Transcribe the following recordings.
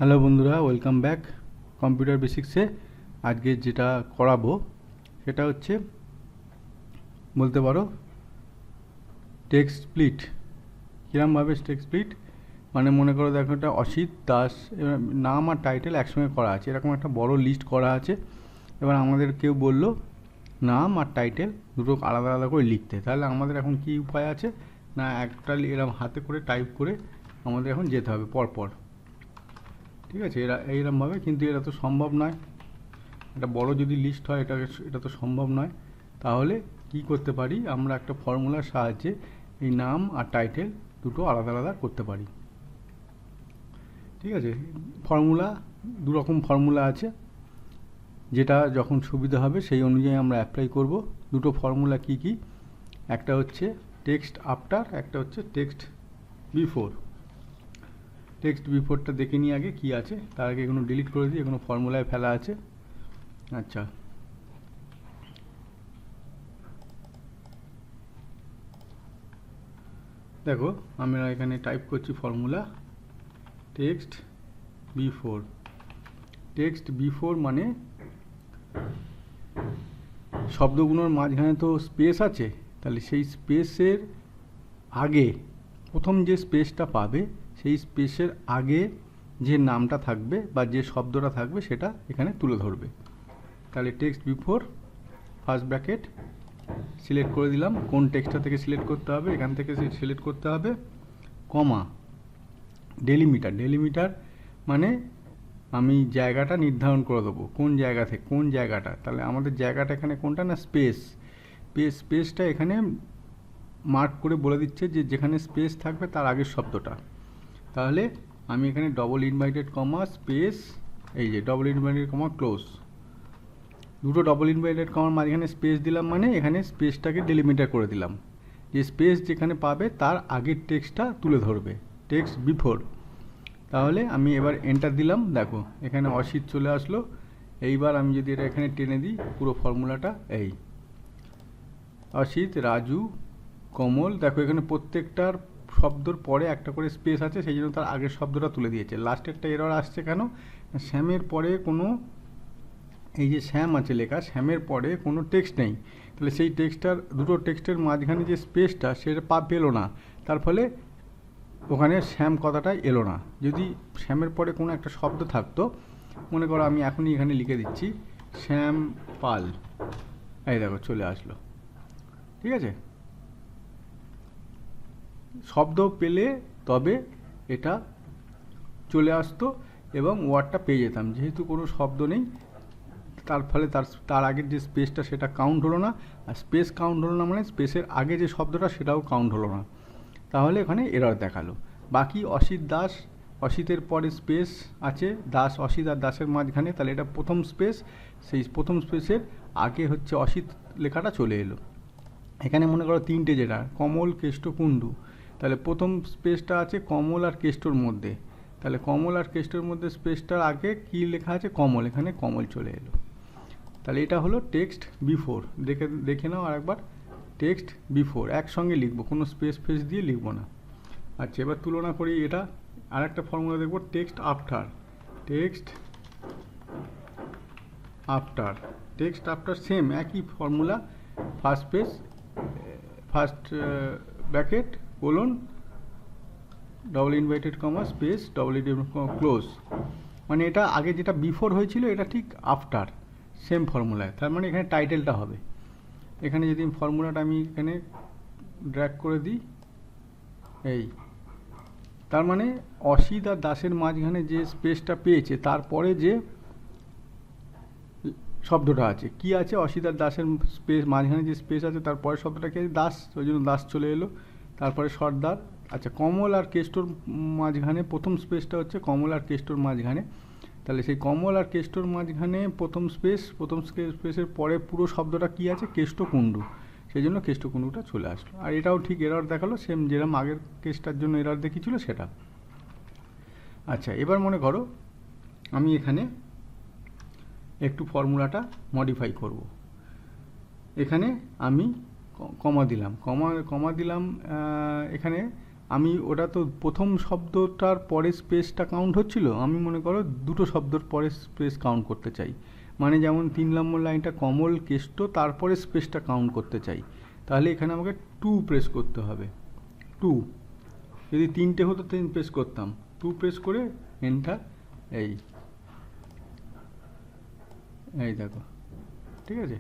Hello বন্ধুরা, welcome back computer বেসিক্সে। আজকে যেটা করাবো সেটা হচ্ছে বলতে পারো টেক্সট স্প্লিট। কীরকমভাবে টেক্সট স্প্লিট মানে মনে করো দেখো একটা অসিত দাস নাম আর টাইটেল একসঙ্গে করা আছে, এরকম একটা বড় লিস্ট করা আছে। এবার আমাদের কেউ বলল নাম আর টাইটেল দুটো আলাদা আলাদা করে লিখতে, তাহলে আমাদের এখন কি উপায় আছে না, একটা এরকম হাতে করে টাইপ করে আমাদের এখন যেতে হবে পরপর। ঠিক আছে, এইরকমভাবে, কিন্তু এটা তো সম্ভব নয়। একটা বড় যদি লিস্ট হয় এটা তো সম্ভব নয়। তাহলে কি করতে পারি, আমরা একটা ফর্মুলার সাহায্যে এই নাম আর টাইটেল দুটো আলাদা আলাদা করতে পারি। ঠিক আছে, দুরকম ফর্মুলা আছে, যেটা যখন সুবিধা হবে সেই অনুযায়ী আমরা অ্যাপ্লাই করব। দুটো ফর্মুলা কি কি, একটা হচ্ছে টেক্সট আফটার, একটা হচ্ছে টেক্সট বিফোর। টেক্সট বিফোরটা দেখে নিই আগে কি আছে, তার আগে এগুলো ডিলিট করে দিই, এগুলো ফর্মুলায় ফেলা আছে। আচ্ছা, দেখো আমরা এখানে টাইপ করছি formula text before. Text before মানে শব্দগুলোর মাঝখানে তো স্পেস আছে, তাহলে সেই স্পেসের আগে প্রথম যে স্পেসটা পাবে সেই স্পেসের আগে যে নামটা থাকবে বা যে শব্দটা থাকবে সেটা এখানে তুলে ধরবে। তাহলে text before first bracket select করে দিলাম, কোন টেক্সটটা থেকে সিলেক্ট করতে হবে, এখান থেকে সিলেক্ট করতে হবে, কমা ডেলিমিটার মানে আমি জায়গাটা নির্ধারণ করে দেবো কোন জায়গা থেকে কোন জায়গাটা। তাহলে আমাদের জায়গাটা এখানে কোনটা না, স্পেসটা এখানে মার্ক করে বলে দিচ্ছে যে যেখানে স্পেস থাকবে তার আগের শব্দটা। তাহলে আমি এখানে ডবল ইনভার্টেড কমা স্পেস, এই যে ডবল ইনভার্টেড কমা ক্লোজ, দুটো ডবল ইনভার্টেড কমার মাঝখানে স্পেস দিলাম, মানে এখানে স্পেসটাকে ডেলিমিটার করে দিলাম, যে স্পেস যেখানে পাবে তার আগের টেক্সটটা তুলে ধরবে, টেক্সট বিফোর। তাহলে আমি এবার এন্টার দিলাম, দেখো এখানে অসিত চলে আসলো। এইবার আমি যদি এটা এখানে টেনে দিই পুরো ফর্মুলাটা, এই অসিত, রাজু, কমল, দেখো এখানে প্রত্যেকটার শব্দর পরে একটা করে স্পেস আছে, সেই জন্য তার আগের শব্দটা তুলে দিয়েছে। লাস্টেরটা এরর আসছে কেন, শ্যামের পরে কোনো, এই যে শ্যাম আছে লেখা, শ্যামের পরে কোনো টেক্সট নেই, তাহলে সেই টেক্সটটার দুটো টেক্সটের মাঝখানে যে স্পেসটা সেটা পেলো না, তার ফলে ওখানে শ্যাম কথাটা এলো না। যদি শ্যামের পরে কোনো একটা শব্দ থাকতো, মনে করো আমি এখনই এখানে লিখে দিচ্ছি শ্যাম পাল, এই দেখো চলে আসলো। ঠিক আছে, শব্দ পেলে তবে এটা চলে আসতো এবং ওয়ার্ডটা পেয়ে যেতাম। যেহেতু কোনো শব্দ নেই, তার ফলে তার আগের যে স্পেসটা সেটা কাউন্ট হলো না, আর স্পেস কাউন্ট হলো না মানে স্পেসের আগে যে শব্দটা সেটাও কাউন্ট হলো না, তাহলে এখানে এরর দেখালো। বাকি অসিত দাস, অসিতের পরে স্পেস আছে, দাস অসিত আর দাসের মাঝখানে, তাহলে এটা প্রথম স্পেস, সেই প্রথম স্পেসের আগে হচ্ছে অসিত লেখাটা চলে এলো। এখানে মনে করো তিনটে, যেটা কমল, কেষ্ট, কুণ্ডু, তাহলে প্রথম স্পেসটা আছে কমল আর কেষ্টর মধ্যে, তাহলে কমল আর কেষ্টর মধ্যে স্পেসটার আগে কি লেখা আছে, কমল, এখানে কমল চলে এলো। তাহলে এটা হলো টেক্সট বিফোর। দেখে নাও আরেকবার, টেক্সট বিফোর একসঙ্গে লিখবো, কোনো স্পেস দিয়ে লিখবো না। আচ্ছা, এবার তুলনা করি, এটা আর একটা ফর্মুলা দেখবো, text after. Text after same একই formula, first bracket colon double inverted comma space double inverted comma close, মানে এটা আগে যেটা বিফোর হয়েছিল এটা ঠিক আফটার, সেম ফর্মুলায়। তার মানে এখানে টাইটেলটা হবে, এখানে যদি ফর্মুলাটা আমি এখানে ড্র্যাগ করে দিই, এই তার মানে অসিত আর দাসের মাঝখানে যে স্পেসটা পেয়েছে তারপরে যে শব্দটা আছে, কি আছে, অসিত আর দাসের স্পেস মাঝখানে যে স্পেস আছে তারপরে শব্দটা কি আছে, দাস, ওই জন্য দাস চলে এলো। তারপরে সর্দার। আচ্ছা, কমল আর কেষ্টর মাঝখানে প্রথম স্পেসটা হচ্ছে কমল আর কেষ্টর মাঝখানে, তাহলে সেই কমল আর কেষ্টর মাঝখানে প্রথম স্পেসের পরে পুরো শব্দটা কি আছে, কেষ্ট কুণ্ডু, সেই জন্য কেষ্ট কুণ্ডুটা চলে আসলো। আর এটাও ঠিক এরর দেখালো, সেম যেরকম আগের কেসটার জন্য এরর দেখিয়েছিল সেটা। আচ্ছা, এবার মনে করো আমি এখানে একটু ফর্মুলাটা মডিফাই করব। এখানে আমি কমা দিলাম, এখানে আমি ওটা তো প্রথম শব্দটার পরে স্পেসটা কাউন্ট হচ্ছিল, আমি মনে করো দুটো শব্দর পরে স্পেস কাউন্ট করতে চাই। মানে যেমন 3 নম্বর লাইনটা কমল কেষ্ট তারপরে স্পেসটা কাউন্ট করতে চাই, তাহলে এখানে আমাকে 2 প্রেস করতে হবে। 2, যদি 3টে হতো 3 প্রেস করতাম, 2 প্রেস করে এন্টার। এই এই দেখো, ঠিক আছে।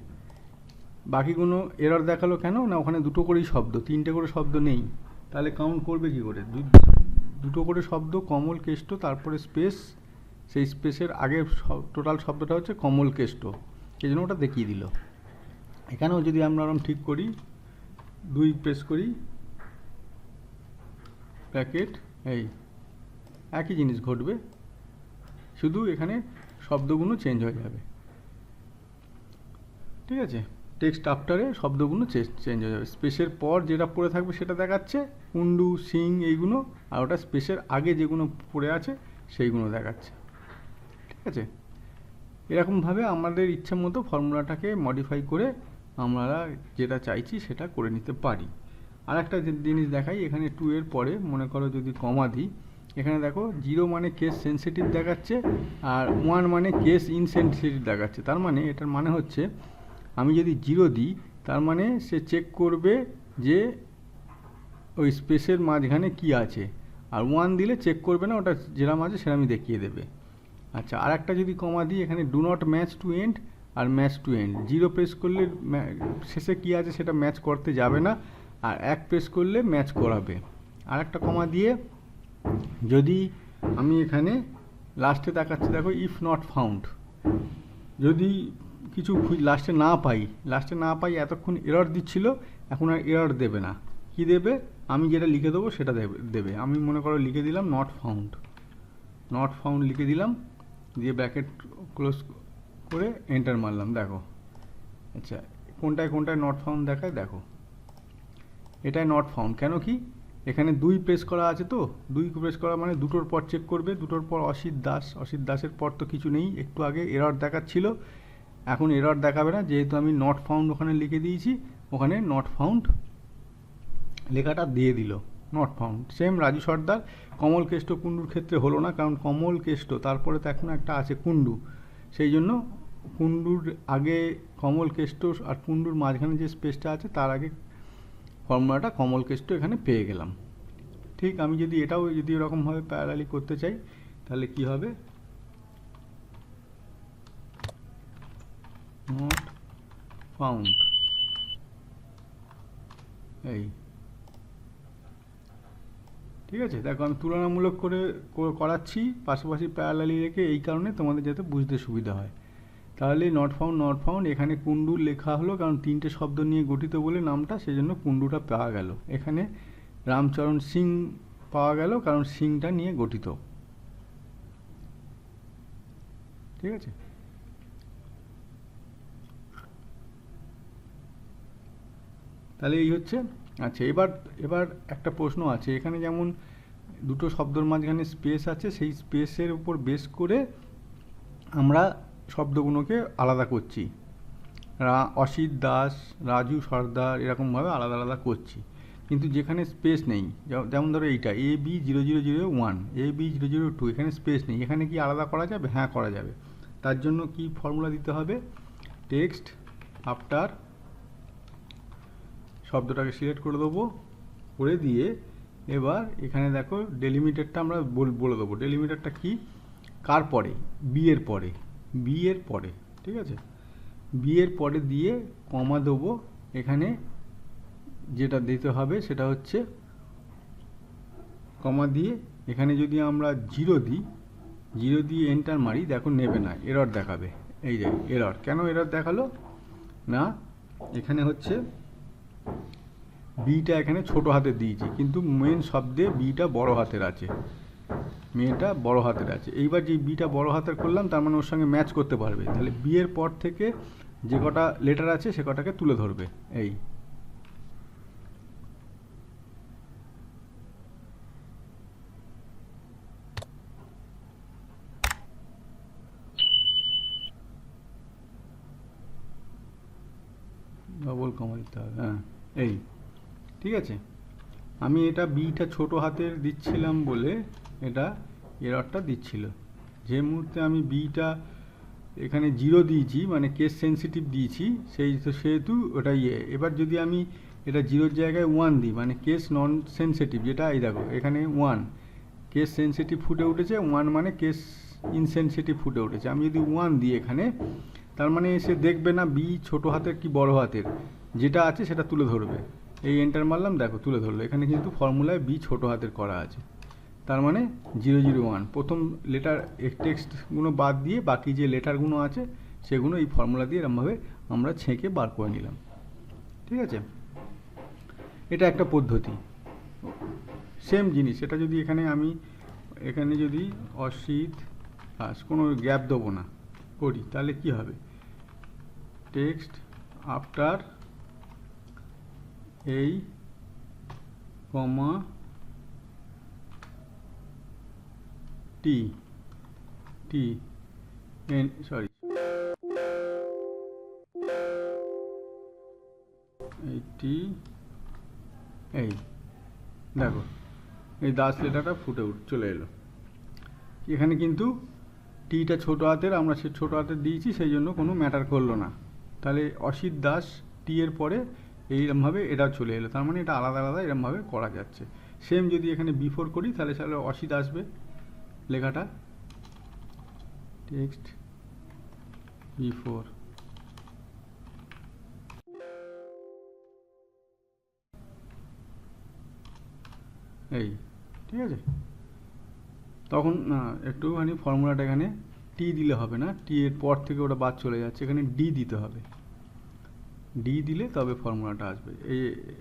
বাকিগুলো এরর দেখালো কেন না, ওখানে দুটো করেই শব্দ, 3টে করে শব্দ নেই, তাহলে কাউন্ট করবে কি করে? দুটো করে শব্দ, কমল কেষ্ট তারপরে স্পেস, সেই স্পেসের আগে টোটাল শব্দটা হচ্ছে কমল কেষ্ট, এই জন্য ওটা দেখিয়ে দিল। এখানেও যদি আমরা ওরকম ঠিক করি, 2 প্রেস করি, ব্র্যাকেট, এই একই জিনিস ঘটবে, শুধু এখানে শব্দগুলো চেঞ্জ হয়ে যাবে, ঠিক আছে। টেক্সট আফটারে শব্দগুলো চেঞ্জ হয়ে যাবে, স্পেসের পর যেটা পড়ে থাকবে সেটা দেখাচ্ছে, কুন্ডু, সিং এইগুলো, আর ওটা স্পেসের আগে যেগুলো পড়ে আছে সেইগুলো দেখাচ্ছে, ঠিক আছে। এরকমভাবে আমাদের ইচ্ছা মতো ফর্মুলাটাকে মডিফাই করে আমরা যেটা চাইছি সেটা করে নিতে পারি। আর একটা জিনিস দেখাই, এখানে 2 এর পরে মনে করো যদি কমা দিই, এখানে দেখো 0 মানে কেস সেন্সিটিভ দেখাচ্ছে, আর 1 মানে কেস ইনসেন্সিটিভ দেখাচ্ছে। তার মানে এটার মানে হচ্ছে আমি যদি 0 দিই, তার মানে সে চেক করবে যে ওই স্পেসের মাঝখানে কি আছে, আর 1 দিলে চেক করবে না, ওটা যেরকম আছে সেরকমই দেখিয়ে দেবে। আচ্ছা, আর একটা যদি কমা দিই, এখানে do not match to end আর ম্যাচ টু এন্ড, 0 প্রেস করলে শেষে কি আছে সেটা ম্যাচ করতে যাবে না, আর 1 প্রেস করলে ম্যাচ করাবে। আর একটা কমা দিয়ে যদি আমি এখানে লাস্টে দেখাচ্ছি, দেখো ইফ নট ফাউন্ড, যদি কিছু লাস্টে না পাই, এতক্ষণ এরর দিচ্ছিল, এখন আর এরর দেবে না। কি দেবে? আমি যেটা লিখে দেবো সেটা দেবে। আমি মনে করো লিখে দিলাম নট ফাউন্ড লিখে দিলাম, দিয়ে ব্র্যাকেট ক্লোজ করে এন্টার মারলাম, দেখো। আচ্ছা, কোনটায় নট ফাউন্ড দেখায়, দেখো এটাই নট ফাউন্ড। কেন কি? এখানে 2 প্রেস করা আছে, তো 2 প্রেস করা মানে দুটোর পর চেক করবে, দুটোর পর অসিত দাসের পর তো কিছু নেই, একটু আগে এরর দেখাচ্ছিল, এখন এরর দেখাবে না, যেহেতু আমি নট ফাউন্ড ওখানে লিখে দিয়েছি, ওখানে নট ফাউন্ড লেখাটা দিয়ে দিল, নট ফাউন্ড। সেম রাজু সর্দার কমল কেষ্ট কুন্ডুর ক্ষেত্রে হলো না, কারণ কমল কেষ্ট তারপরে তো এখন একটা আছে কুন্ডু, সেই জন্য কুন্ডুর আগে কমল কেষ্ট আর কুন্ডুর মাঝখানে যে স্পেসটা আছে তার আগে ফর্মুলাটা কমল কেষ্ট এখানে পেয়ে গেলাম। ঠিক আমি যদি এটাও যদি এরকমভাবে প্যারালালি করতে চাই, তাহলে কি হবে? নট ফাউন্ড, এই, ঠিক আছে। দেখো আমি তুলনামূলক করে করাচ্ছি, পাশাপাশি প্যারালালি রেখে, এই কারণে তোমাদের যাতে বুঝতে সুবিধা হয়। তাহলে নট ফাউন্ড এখানে কুন্ডু লেখা হলো, কারণ 3টে শব্দ নিয়ে গঠিত বলে নামটা, সেই জন্য কুন্ডুটা পাওয়া গেল। এখানে রামচরণ সিং পাওয়া গেল, কারণ সিংটা নিয়ে গঠিত, ঠিক আছে। তাহলে এই হচ্ছে। আচ্ছা, এবার একটা প্রশ্ন আছে, এখানে যেমন দুটো শব্দের মাঝখানে স্পেস আছে, সেই স্পেসের উপর বেস করে আমরা শব্দগুলোকে আলাদা করছি, অসিত দাস, রাজু সর্দার, এরকমভাবে আলাদা আলাদা করছি। কিন্তু যেখানে স্পেস নেই, যেমন ধরো এইটা AB0001, AB002, এখানে স্পেস নেই, এখানে কি আলাদা করা যাবে? হ্যাঁ, করা যাবে। তার জন্য কি ফর্মুলা দিতে হবে? টেক্সট আফটার, শব্দটাকে সিলেক্ট করে দেবো, করে দিয়ে এবার এখানে দেখো ডেলিমিটারটা আমরা বলে দেবো। ডেলিমিটারটা কি? কার পরে? বি এর পরে, ঠিক আছে। বি এর পরে দিয়ে কমা দেবো, এখানে যেটা দিতে হবে সেটা হচ্ছে কমা দিয়ে, এখানে যদি আমরা 0 দিয়ে এন্টার মারি, দেখো নেবে না, এরর দেখাবে। এই যে এরর, কেন এরর দেখালো না? এখানে হচ্ছে বিটা এখানে ছোট হাতে দিয়েছি, কিন্তু মেন শব্দে বিটা বড় হাতের আছে, মেয়েটা বড় হাতের আছে। এইবার যে বিটা বড় হাতের করলাম, তার মানে ওর সঙ্গে ম্যাচ করতে পারবে, তাহলে বি এর পর থেকে যে কটা লেটার আছে সে কটাকে তুলে ধরবে। এই ডবল কমা দিতে হবে, হ্যাঁ, এই, ঠিক আছে। আমি এটা বিটা ছোট হাতের দিচ্ছিলাম বলে এটা এররটা দিচ্ছিল। যে মুহূর্তে আমি বিটা এখানে 0 দিয়েছি, মানে কেস সেন্সিটিভ দিয়েছি, সেহেতু ওটা এবার যদি আমি এটা 0-র জায়গায় 1 দিই, মানে কেস নন সেন্সিটিভ, যেটা এই দেখো এখানে 1 কেস সেন্সিটিভ ফুটে উঠেছে, 1 মানে কেস ইনসেনসিটিভ ফুটে উঠেছে। আমি যদি 1 দিই এখানে, তার মানে সে দেখবে না বি ছোট হাতের কি বড় হাতের, যেটা আছে সেটা তুলে ধরবে। এই এন্টার মারলাম, দেখো তুলে ধরলো। এখানে কিন্তু ফর্মুলায় বি ছোট হাতের করা আছে, তার মানে 001 প্রথম লেটার টেক্সটগুলো বাদ দিয়ে বাকি যে লেটারগুলো আছে সেগুলো এই ফর্মুলা দিয়ে এরমভাবে আমরা ছেঁকে বার করে নিলাম। ঠিক আছে, এটা একটা পদ্ধতি। সেম জিনিস এটা যদি এখানে যদি অসিত দাস কোনো গ্যাপ দেবো না করি, তাহলে কি হবে? টেক্সট আফটার এই কমা টি টি এন সরি এই টি এই দেখো এই দাস লেটারটা ফুটে চলে এলো। এখানে কিন্তু টিটা ছোট হাতের, আমরা সে ছোট হাতের দিয়েছি, সেই জন্য কোনো ম্যাটার করলো না। তাহলে অসিত দাস টি এর পরে এইরকমভাবে এটা চলে এলো, তার মানে এটা আলাদা আলাদা এরমভাবে করা যাচ্ছে। সেম যদি এখানে বিফোর করি তাহলে অসিত আসবে লেখাটা, টেক্সট বিফোর। এই ঠিক আছে, তখন একটুখানি ফর্মুলাটা এখানে টি দিলে হবে না, টি এর পর থেকে ওটা বাদ চলে যাচ্ছে, এখানে ডি দিতে হবে। ডি দিলে তবে ফর্মুলাটা আসবে। এই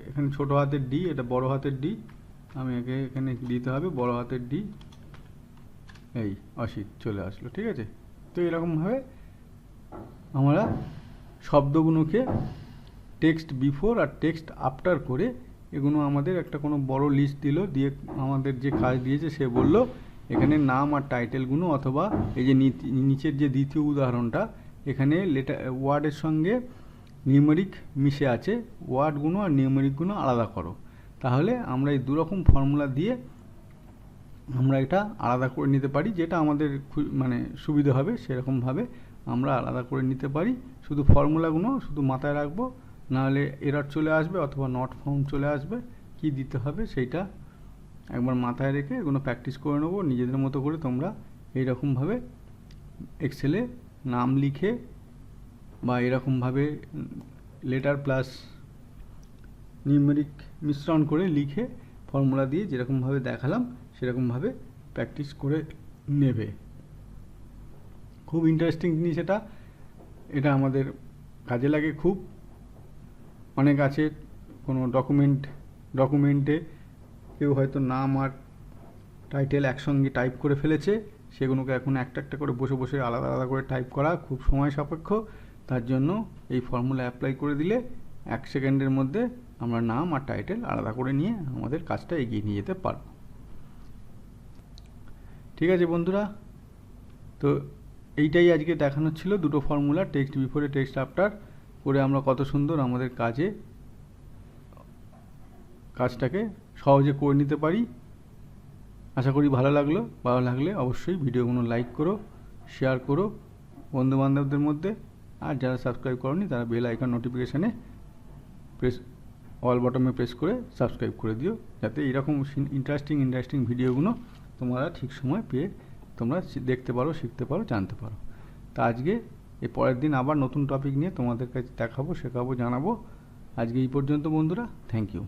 এখানে ছোট হাতের ডি, এটা বড় হাতের ডি, আমি এখানে দিতে হবে বড় হাতের ডি। এই অসিত চলে আসলো। ঠিক আছে, তো এরকমভাবে আমরা শব্দগুলোকে টেক্সট বিফোর আর টেক্সট আফটার করে এগুলো আমাদের একটা কোনো বড় লিস্ট দিল, দিয়ে আমাদের যে কাজ দিয়েছে সে বলল এখানে নাম আর টাইটেলগুলো, অথবা এই যে নিচের যে দ্বিতীয় উদাহরণটা, এখানে ওয়ার্ডের সঙ্গে নিউমেরিক মিশে আছে, ওয়ার্ডগুলো আর নিউমেরিকগুলো আলাদা করো। তাহলে আমরা এই দুরকম ফর্মুলা দিয়ে আমরা এটা আলাদা করে নিতে পারি, যেটা আমাদের মানে সুবিধা হবে সেরকমভাবে আমরা আলাদা করে নিতে পারি। শুধু ফর্মুলাগুলো শুধু মাথায় রাখবো, নাহলে এরর চলে আসবে অথবা নট ফাউন্ড চলে আসবে। কি দিতে হবে সেইটা একবার মাথায় রেখে এগুলো প্র্যাকটিস করে নেবো নিজেদের মতো করে। তোমরা এইরকমভাবে এক্সেলে নাম লিখে বা এরকমভাবে লেটার প্লাস নিউমেরিক মিশ্রণ করে লিখে ফর্মুলা দিয়ে যেরকমভাবে দেখালাম সেরকমভাবে প্র্যাকটিস করে নেবে। খুব ইন্টারেস্টিং জিনিস এটা আমাদের কাজে লাগে খুব। অনেক আছে কোনো ডকুমেন্টে কেউ হয়তো নাম আর টাইটেল একসঙ্গে টাইপ করে ফেলেছে, সেগুলোকে এখন একটা একটা করে বসে বসে আলাদা আলাদা করে টাইপ করা খুব সময় সাপেক্ষ। তার জন্য এই ফর্মুলা অ্যাপ্লাই করে দিলে 1 সেকেন্ডের মধ্যে আমরা নাম আর টাইটেল আলাদা করে নিয়ে আমাদের কাজটা এগিয়ে নিয়ে যেতে পারব। ঠিক আছে বন্ধুরা, তো এইটাই আজকে দেখানো ছিল, দুটো ফর্মুলা, টেক্সট বিফোরে টেক্সট আফটার করে আমরা কত সুন্দর আমাদের কাজটাকে সহজে করে নিতে পারি। আশা করি ভালো লাগলো। ভালো লাগলে অবশ্যই ভিডিওগুলো লাইক করো, শেয়ার করো বন্ধুবান্ধবদের মধ্যে, আর যারা সাবস্ক্রাইব করোনি তারা বেল আইকন নোটিফিকেশানে অল বটমে প্রেস করে সাবস্ক্রাইব করে দিও, যাতে এইরকম ইন্টারেস্টিং ভিডিওগুলো তোমরা ঠিক সময় পেয়ে তোমরা দেখতে পারো, শিখতে পারো, জানতে পারো। তা আজকে এই পরের দিন আবার নতুন টপিক নিয়ে তোমাদের কাছে দেখাবো, শেখাবো, জানাবো। আজকে এই পর্যন্ত বন্ধুরা, থ্যাংক ইউ।